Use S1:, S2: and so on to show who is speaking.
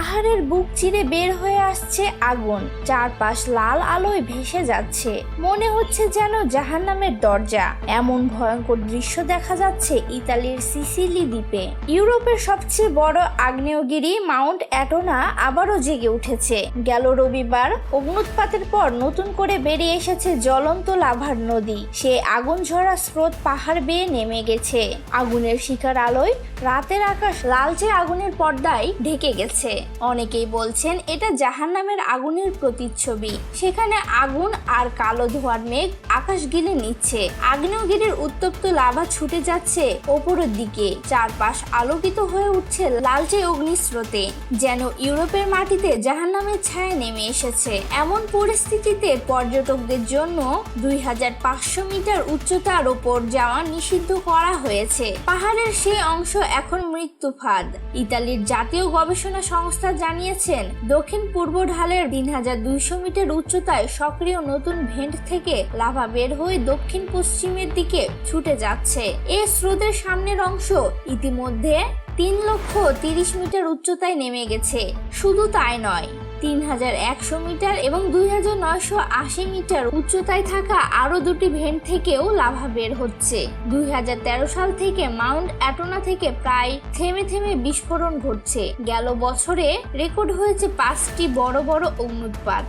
S1: পাহাড়ের বুক চিরে বের হয়ে আসছে আগুন, চারপাশ লাল আলোয় ভেসে যাচ্ছে। মনে হচ্ছে যেন জাহান্নামের দরজা। এমন ভয়ঙ্কর দৃশ্য দেখা যাচ্ছে ইতালির সিসিলি দ্বীপে। ইউরোপের সবচেয়ে বড় আগ্নেয়গিরি মাউন্ট অ্যাটোনা আবারও জেগে উঠেছে। গেল রবিবার অগ্নুৎপাতের পর নতুন করে বেরিয়ে এসেছে জ্বলন্ত লাভার নদী। সে আগুন ঝরা স্রোত পাহাড় বেয়ে নেমে গেছে। আগুনের শিখার আলোয় রাতের আকাশ লালচে আগুনের পর্দায় ঢেকে গেছে। অনেকেই বলছেন এটা জাহান্নামের আগুনের প্রতিচ্ছবি। সেখানে আগুন আর কালো ধোঁয়ার মেঘ আকাশ গিলে নিচ্ছে। আগ্নেয়গিরির উত্তপ্ত লাভা ছুটে যাচ্ছে ওপরের দিকে। চারপাশ আলোকিত হয়ে উঠছে লালচে অগ্নিস্রোতে, যেন ইউরোপের মাটিতে জাহান্নামের ছায়া নেমে এসেছে। এমন পরিস্থিতিতে পর্যটকদের জন্য 2500 মিটার উচ্চতার ওপর যাওয়া নিষিদ্ধ করা হয়েছে। পাহাড়ের সেই অংশ এখন মৃত্যু ফাঁদ। ইতালির জাতীয় গবেষণা সংস্থা জানিয়েছেন, দক্ষিণ পূর্ব ঢালের 3200 মিটার উচ্চতায় সক্রিয় নতুন ভেন্ট থেকে লাভা বের হয়ে দক্ষিণ পশ্চিমের দিকে ছুটে যাচ্ছে। এই স্রোতের সামনের অংশ ইতিমধ্যে 330 মিটার উচ্চতায় নেমে গেছে। শুধু তাই নয়, 3100 মিটার এবং 2980 মিটার উচ্চতায় থাকা আরো দুটি ভেন্ট থেকেও লাভা বের হচ্ছে। 2013 সাল থেকে মাউন্ট অ্যাটোনা থেকে প্রায় থেমে থেমে বিস্ফোরণ ঘটছে। গেল বছরে রেকর্ড হয়েছে 5টি বড় বড় অগ্ন্যুৎপাত।